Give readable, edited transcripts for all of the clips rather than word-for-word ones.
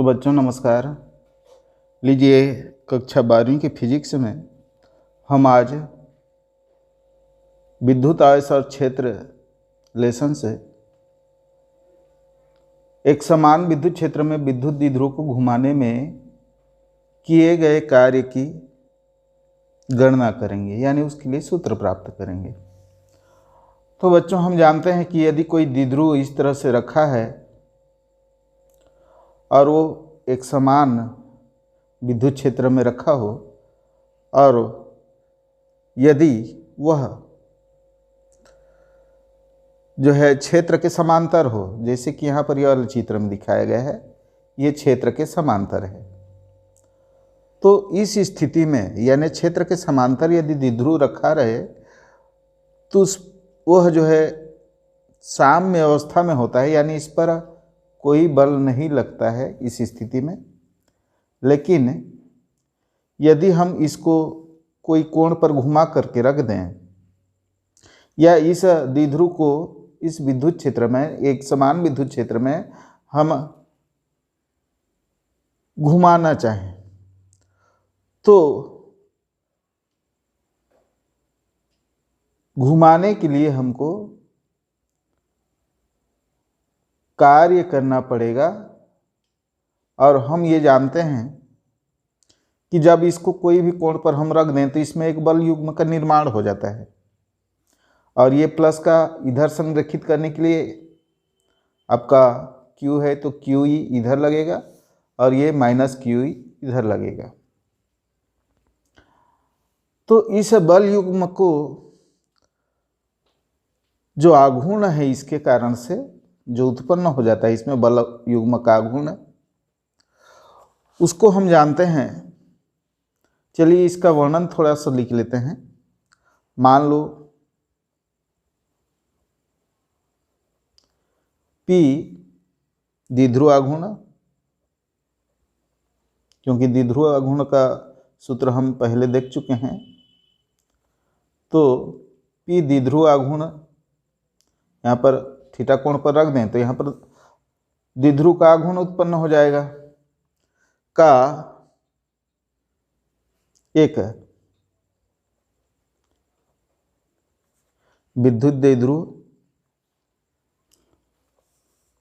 तो बच्चों नमस्कार। लीजिए कक्षा 12वीं के फिजिक्स में हम आज विद्युत आवेश और क्षेत्र लेसन से एक समान विद्युत क्षेत्र में विद्युत द्विध्रुव को घुमाने में किए गए कार्य की गणना करेंगे, यानी उसके लिए सूत्र प्राप्त करेंगे। तो बच्चों हम जानते हैं कि यदि कोई द्विध्रुव इस तरह से रखा है और वो एक समान विद्युत क्षेत्र में रखा हो और यदि वह जो है क्षेत्र के समांतर हो, जैसे कि यहाँ पर यह वाले चित्र में दिखाया गया है, ये क्षेत्र के समांतर है, तो इस स्थिति में यानी क्षेत्र के समांतर यदि द्विध्रुव रखा रहे तो वह जो है साम्य अवस्था में होता है, यानी इस पर कोई बल नहीं लगता है इस स्थिति में। लेकिन यदि हम इसको कोई कोण पर घुमा करके रख दें या इस द्विध्रुव को इस विद्युत क्षेत्र में, एक समान विद्युत क्षेत्र में हम घुमाना चाहें, तो घुमाने के लिए हमको कार्य करना पड़ेगा। और हम ये जानते हैं कि जब इसको कोई भी कोण पर हम रख दें तो इसमें एक बल युग्म का निर्माण हो जाता है, और ये प्लस का इधर संरेखित करने के लिए आपका Q है तो QE इधर लगेगा और ये माइनस QE इधर लगेगा। तो इस बल युग्म को जो आघूर्ण है इसके कारण से जो उत्पन्न हो जाता है, इसमें बल युग्म का आघूर्ण, उसको हम जानते हैं। चलिए इसका वर्णन थोड़ा सा लिख लेते हैं। मान लो P द्विध्रुव आघूर्ण, क्योंकि द्विध्रुव आघूर्ण का सूत्र हम पहले देख चुके हैं, तो P द्विध्रुव आघूर्ण यहाँ पर थीटा कोण पर रख दें तो यहाँ पर द्विध्रुव का आघूर्ण उत्पन्न हो जाएगा का एक विद्युत द्विध्रुव।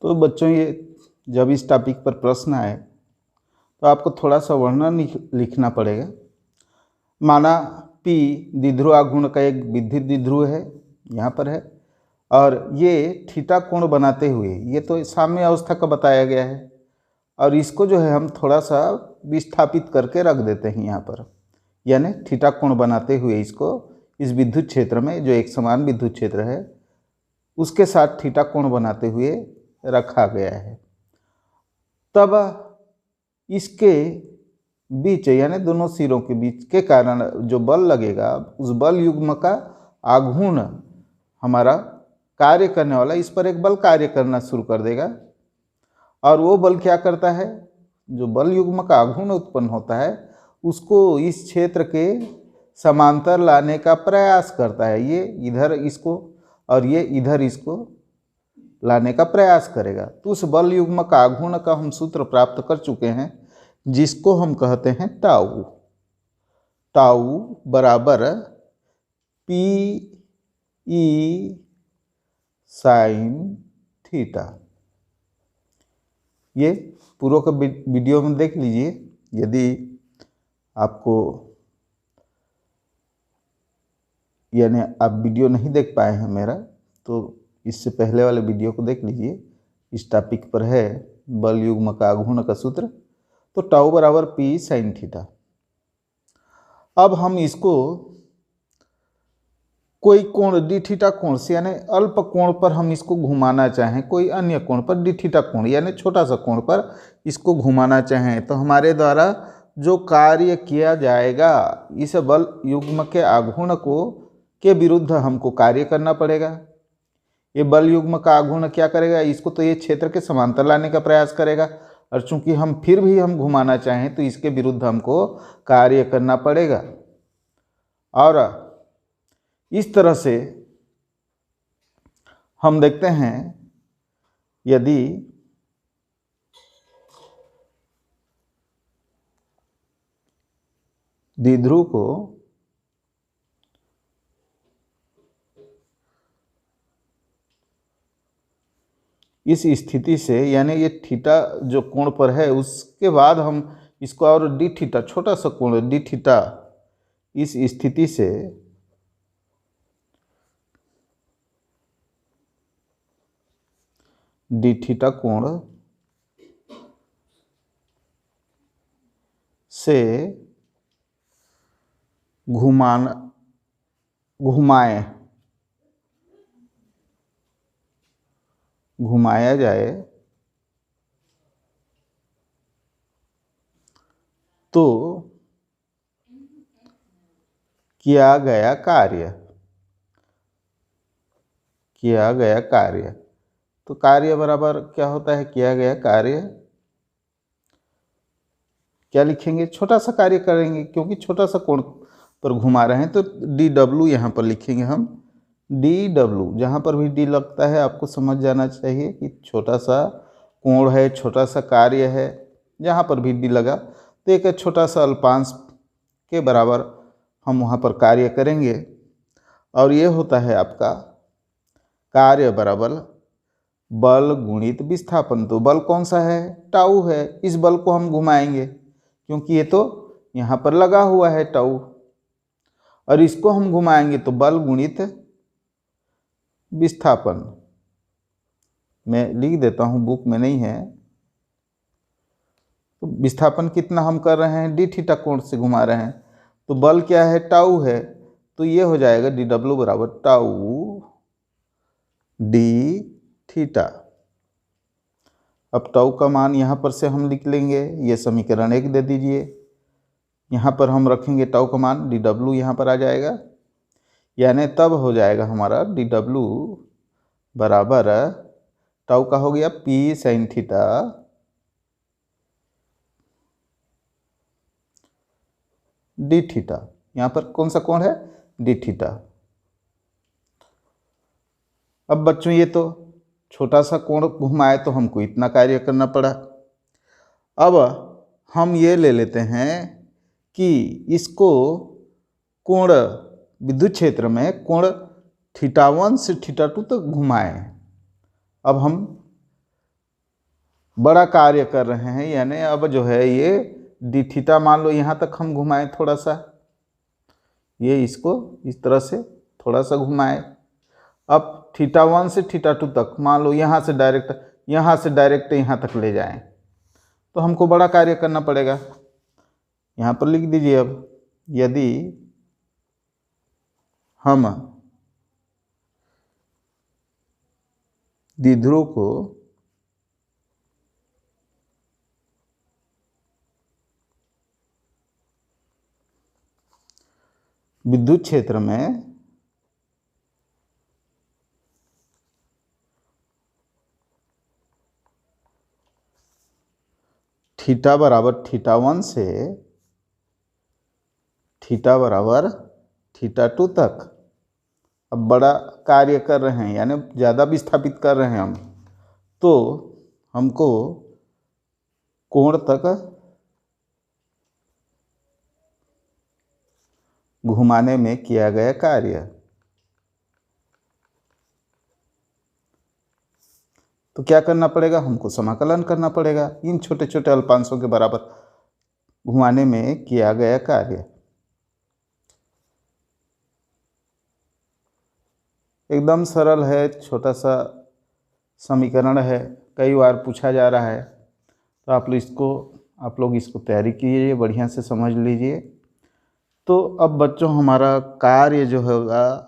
तो बच्चों ये जब इस टॉपिक पर प्रश्न आए तो आपको थोड़ा सा वर्णन लिखना पड़ेगा। माना P द्विध्रुव आघूर्ण का एक विद्युत द्विध्रुव है, यहाँ पर है, और ये थीटा कोण बनाते हुए, ये तो साम्य अवस्था का बताया गया है, और इसको जो है हम थोड़ा सा विस्थापित करके रख देते हैं यहाँ पर, यानी थीटा कोण बनाते हुए इसको इस विद्युत क्षेत्र में, जो एक समान विद्युत क्षेत्र है, उसके साथ थीटा कोण बनाते हुए रखा गया है। तब इसके बीच यानी दोनों सिरों के बीच के कारण जो बल लगेगा, उस बल युग्म का आघूर्ण हमारा कार्य करने वाला, इस पर एक बल कार्य करना शुरू कर देगा, और वो बल क्या करता है, जो बल युग्म का आघूर्ण उत्पन्न होता है उसको इस क्षेत्र के समांतर लाने का प्रयास करता है। ये इधर इसको और ये इधर इसको लाने का प्रयास करेगा। तो उस बल युग्म का आघूर्ण का हम सूत्र प्राप्त कर चुके हैं, जिसको हम कहते हैं टाउ। टाउ बराबर PE साइन थीटा। ये पूर्व का वीडियो में देख लीजिए, यदि आपको यानी आप वीडियो नहीं देख पाए हैं मेरा, तो इससे पहले वाले वीडियो को देख लीजिए। इस टॉपिक पर है बल युग्म का आघूर्ण का सूत्र। तो टाउ बराबर P साइन थीटा। अब हम इसको कोई कोण डी थीटा कोण से, यानी अल्प कोण पर हम इसको घुमाना चाहें, कोई अन्य कोण पर डी थीटा कोण यानी छोटा सा कोण पर इसको घुमाना चाहें, तो हमारे द्वारा जो कार्य किया जाएगा, इस बल युग्म के आघूर्ण को के विरुद्ध हमको कार्य करना पड़ेगा। ये बल युग्म का आघूर्ण क्या करेगा, इसको तो ये क्षेत्र के समांतर लाने का प्रयास करेगा, और चूंकि हम फिर भी हम घुमाना चाहें तो इसके विरुद्ध हमको कार्य करना पड़ेगा। और इस तरह से हम देखते हैं, यदि द्विध्रुव को इस स्थिति से, यानी ये थीटा जो कोण पर है, उसके बाद हम इसको और डी थीटा, छोटा सा कोण डी थीटा, इस स्थिति से डी थीटा कोण से घुमाया जाए तो किया गया कार्य, तो कार्य बराबर क्या होता है, किया गया कार्य, क्या लिखेंगे, छोटा सा कार्य करेंगे, क्योंकि छोटा सा कोण पर घुमा रहे हैं, तो डी डब्ल्यू यहाँ पर लिखेंगे हम, डी डब्ल्यू। जहाँ पर भी डी लगता है आपको समझ जाना चाहिए कि छोटा सा कोण है, छोटा सा कार्य है। जहाँ पर भी डी लगा तो एक छोटा सा अल्पांश के बराबर हम वहाँ पर कार्य करेंगे, और ये होता है आपका कार्य बराबर बल गुणित विस्थापन। तो बल कौन सा है, टाउ है। इस बल को हम घुमाएंगे क्योंकि ये तो यहाँ पर लगा हुआ है टाउ, और इसको हम घुमाएंगे तो बल गुणित विस्थापन। मैं लिख देता हूँ, बुक में नहीं है। तो विस्थापन कितना हम कर रहे हैं, डी थीटा कोण से घुमा रहे हैं, तो बल क्या है, टाउ है, तो ये हो जाएगा डी डब्ल्यू बराबर टाउ डी थीटा। अब टाउ का मान यहाँ पर से हम लिख लेंगे, ये समीकरण 1 दे दीजिए। यहाँ पर हम रखेंगे टाउ का मान, डी डब्ल्यू यहाँ पर आ जाएगा, यानी तब हो जाएगा हमारा डी डब्ल्यू बराबर टाउ का हो गया P sine theta D theta. यहाँ पर कौन सा कोण है, डी थीटा। अब बच्चों ये तो छोटा सा कोण घुमाए तो हमको इतना कार्य करना पड़ा। अब हम ये ले लेते हैं कि इसको कोण विद्युत क्षेत्र में कोण θ1 से θ2 तक घुमाएं। अब हम बड़ा कार्य कर रहे हैं, यानी अब जो है ये डी थीटा मान लो यहाँ तक हम घुमाएं थोड़ा सा, ये इसको इस तरह से थोड़ा सा घुमाएं। अब θ1 से θ2 तक मान लो यहाँ से डायरेक्ट यहाँ तक ले जाएं, तो हमको बड़ा कार्य करना पड़ेगा। यहाँ पर लिख दीजिए, अब यदि हम द्विध्रुव को विद्युत क्षेत्र में थीटा बराबर θ1 से थीटा बराबर θ2 तक अब बड़ा कार्य कर रहे हैं, यानी ज़्यादा विस्थापित कर रहे हैं हम, तो हमको कोण तक घुमाने में किया गया कार्य, तो क्या करना पड़ेगा, हमको समाकलन करना पड़ेगा इन छोटे छोटे अल्पांशों के बराबर घुमाने में किया गया कार्य। एकदम सरल है, छोटा सा समीकरण है, कई बार पूछा जा रहा है, तो आप लोग इसको तैयारी कीजिए, बढ़िया से समझ लीजिए। तो अब बच्चों हमारा कार्य जो होगा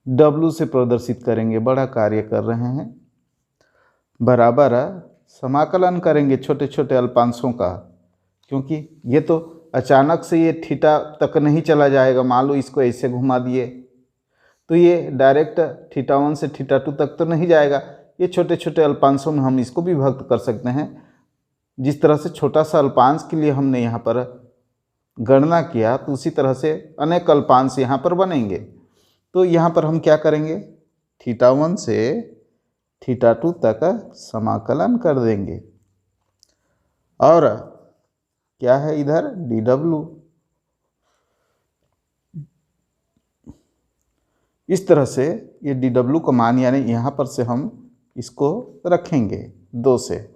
W से प्रदर्शित करेंगे, बड़ा कार्य कर रहे हैं, बराबर समाकलन करेंगे छोटे छोटे अल्पांशों का, क्योंकि ये तो अचानक से ये थीटा तक नहीं चला जाएगा। मान लो इसको ऐसे घुमा दिए तो ये डायरेक्ट θ1 से θ2 तक तो नहीं जाएगा, ये छोटे छोटे अल्पांशों में हम इसको विभक्त कर सकते हैं। जिस तरह से छोटा सा अल्पांश के लिए हमने यहाँ पर गणना किया, तो उसी तरह से अनेक अल्पांश यहाँ पर बनेंगे। तो यहाँ पर हम क्या करेंगे, θ1 से θ2 तक समाकलन कर देंगे, और क्या है इधर dw, इस तरह से ये डी डब्ल्यू का मान यानी यहाँ पर से हम इसको रखेंगे 2 से,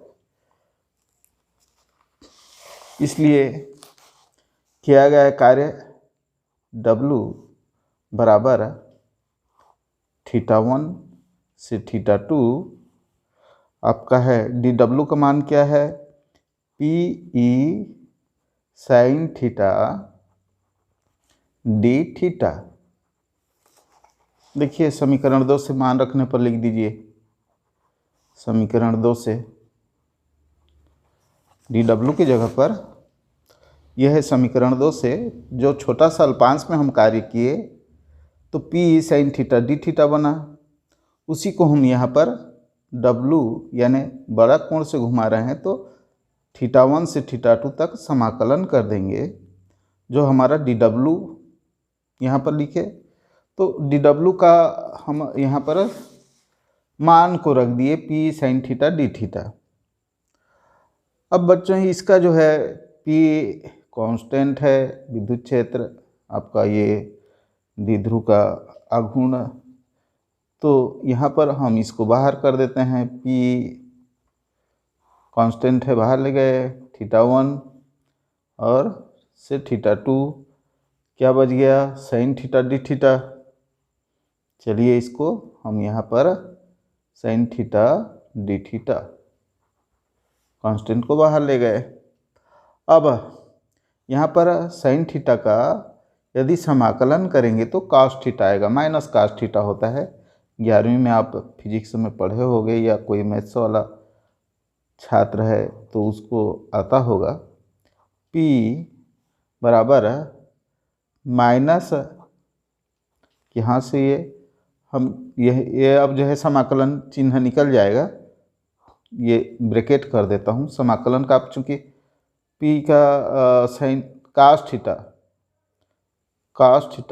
इसलिए किया गया कार्य W बराबर θ1 से θ2 आपका है। डी डब्ल्यू का मान क्या है? P E sine theta D theta. देखिए समीकरण 2 से मान रखने पर लिख दीजिए, समीकरण 2 से डी डब्ल्यू की जगह पर यह है समीकरण 2 से जो छोटा सा अल्पांश में हम कार्य किए तो P sine theta D theta बना, उसी को हम यहाँ पर W यानी बड़ा कोण से घुमा रहे हैं तो θ1 से θ2 तक समाकलन कर देंगे। जो हमारा dW यहाँ पर लिखे तो dW का हम यहाँ पर मान को रख दिए P sine theta D theta. अब बच्चों ही इसका जो है P कांस्टेंट है, विद्युत क्षेत्र आपका ये द्विध्रुव का आघूर्ण, तो यहाँ पर हम इसको बाहर कर देते हैं। P कांस्टेंट है, बाहर ले गए, θ1 और से θ2 क्या बच गया? Sine theta D theta. चलिए इसको हम यहाँ पर sine theta D theta constant को बाहर ले गए। अब यहाँ पर साइन थीटा का यदि समाकलन करेंगे तो कास थीटा आएगा, माइनस कास थीटा होता है। 11वीं में आप फिजिक्स में पढ़े होंगे या कोई मैथ्स वाला छात्र है तो उसको आता होगा। P बराबर माइनस, यहाँ से ये हम ये अब जो है समाकलन चिन्ह निकल जाएगा, ये ब्रैकेट कर देता हूँ समाकलन का। आप चूँकि P का sine cos theta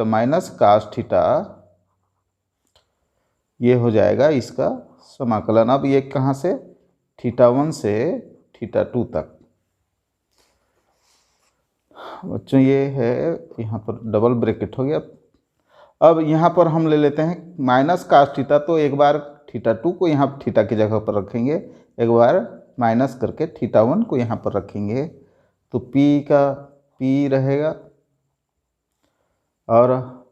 minus cos theta ये हो जाएगा इसका समाकलन। अब ये कहाँ से? θ1 से θ2 तक। बच्चों ये है यहाँ पर डबल ब्रैकेट हो गया। अब यहाँ पर हम ले लेते हैं माइनस कास थीटा, तो एक बार θ2 को यहाँ थीटा की जगह पर रखेंगे, एक बार माइनस करके θ1 को यहाँ पर रखेंगे तो P का P रहेगा और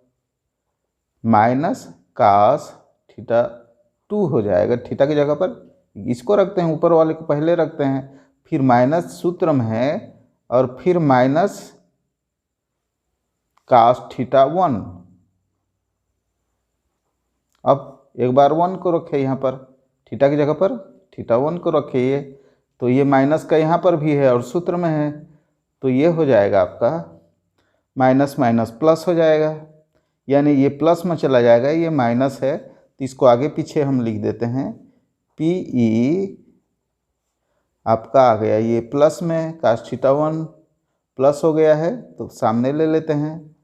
माइनस कास θ2 हो जाएगा। थीटा की जगह पर इसको रखते हैं, ऊपर वाले को पहले रखते हैं, फिर माइनस सूत्र में है और फिर माइनस कास θ1। अब एक बार 1 को रखे यहाँ पर, थीटा की जगह पर θ1 को रखे, ये तो ये माइनस का यहाँ पर भी है और सूत्र में है, तो ये हो जाएगा आपका माइनस माइनस प्लस हो जाएगा, यानी ये प्लस में चला जाएगा, ये माइनस है तो इसको आगे पीछे हम लिख देते हैं। PE आपका आ गया ये प्लस में, कास θ1 प्लस हो गया है तो सामने ले लेते हैं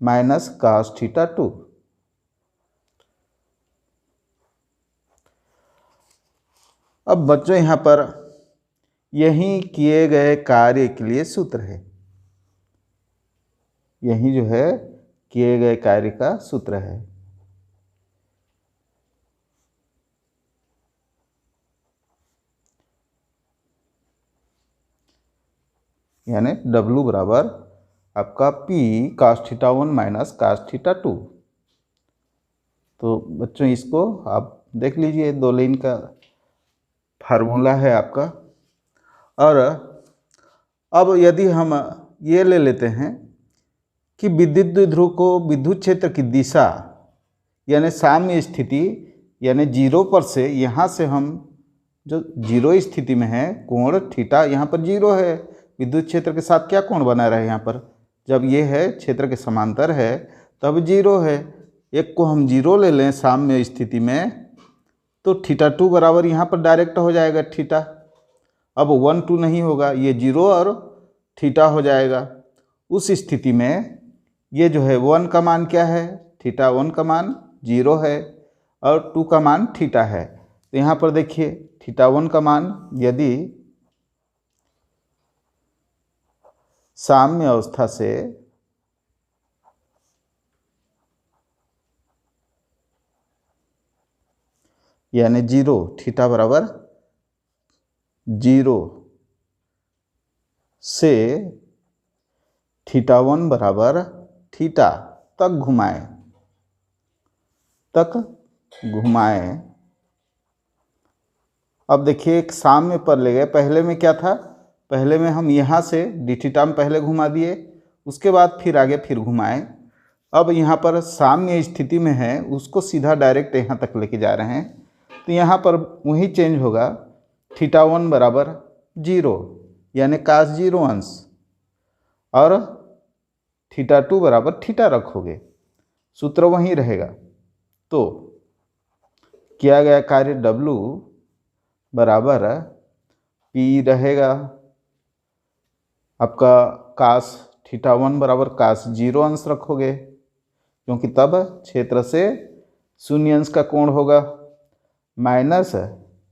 माइनस कास θ2। अब बच्चों यहाँ पर यही किए गए कार्य के लिए सूत्र है, यही जो है किए गए कार्य का सूत्र है। यानी W बराबर आपका P कास θ1 माइनस कास θ2। तो बच्चों इसको आप देख लीजिए, 2 लाइन का फार्मूला है आपका। और अब यदि हम ये ले लेते हैं कि विद्युत द्विध्रुव को विद्युत क्षेत्र की दिशा यानी साम्य स्थिति यानी 0 पर से, यहाँ से हम जो 0 स्थिति में है कोण थीटा, यहाँ पर 0 है, विद्युत क्षेत्र के साथ क्या कोण बना रहे यहाँ पर? जब ये है क्षेत्र के समांतर है तब 0 है। एक को हम 0 ले लें साम्य स्थिति में तो θ2 बराबर यहाँ पर डायरेक्ट हो जाएगा थीटा। अब 1 2 नहीं होगा, ये 0 और थीटा हो जाएगा। उस स्थिति में ये जो है 1 का मान क्या है? θ1 का मान 0 है और 2 का मान थीटा है। तो यहाँ पर देखिए θ1 का मान यदि साम्य अवस्था से यानी 0, थीटा बराबर 0 से θ1 बराबर थीटा तक घुमाएं। अब देखिए एक साम्य पर ले गए। पहले में क्या था, पहले में हम यहाँ से डी थीटा में पहले घुमा दिए, उसके बाद फिर आगे फिर घुमाएं। अब यहाँ पर साम्य स्थिति में है, उसको सीधा डायरेक्ट यहाँ तक लेके जा रहे हैं, तो यहाँ पर वही चेंज होगा। θ1 बराबर 0 यानी cos 0 अंश, और θ2 बराबर थीटा रखोगे, सूत्र वहीं रहेगा। तो किया गया कार्य W बराबर P रहेगा आपका cos θ1 बराबर cos 0 अंश रखोगे, क्योंकि तब क्षेत्र से शून्य अंश का कोण होगा, माइनस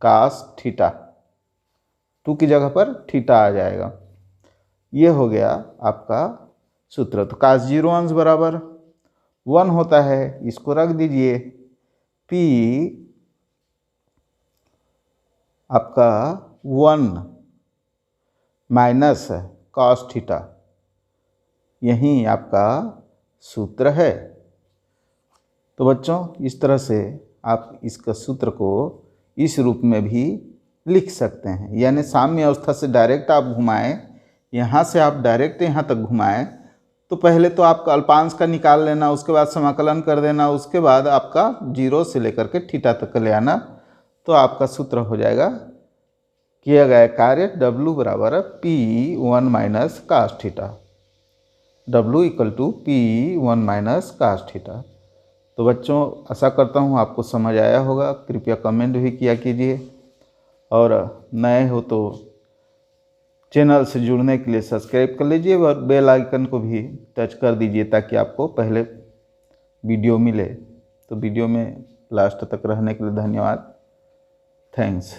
cos थीटा, 2 की जगह पर थीटा आ जाएगा। ये हो गया आपका सूत्र। तो cos 0 अंश बराबर 1 होता है, इसको रख दीजिए। P आपका 1 माइनस cos थीटा, यही आपका सूत्र है। तो बच्चों इस तरह से आप इसका सूत्र को इस रूप में भी लिख सकते हैं, यानी साम्य अवस्था से डायरेक्ट आप घुमाएं, यहाँ से आप डायरेक्ट यहाँ तक घुमाएं, तो पहले तो आपका अल्पांश का निकाल लेना, उसके बाद समाकलन कर देना, उसके बाद आपका 0 से लेकर के थीटा तक ले आना, तो आपका सूत्र हो जाएगा किया गया कार्य W बराबर P1 minus cos theta, W equal to P1 minus cos theta. तो बच्चों आशा करता हूँ आपको समझ आया होगा। कृपया कमेंट भी किया कीजिए, और नए हो तो चैनल से जुड़ने के लिए सब्सक्राइब कर लीजिए और बेल आइकन को भी टच कर दीजिए, ताकि आपको पहले वीडियो मिले। तो वीडियो में लास्ट तक रहने के लिए धन्यवाद। थैंक्स।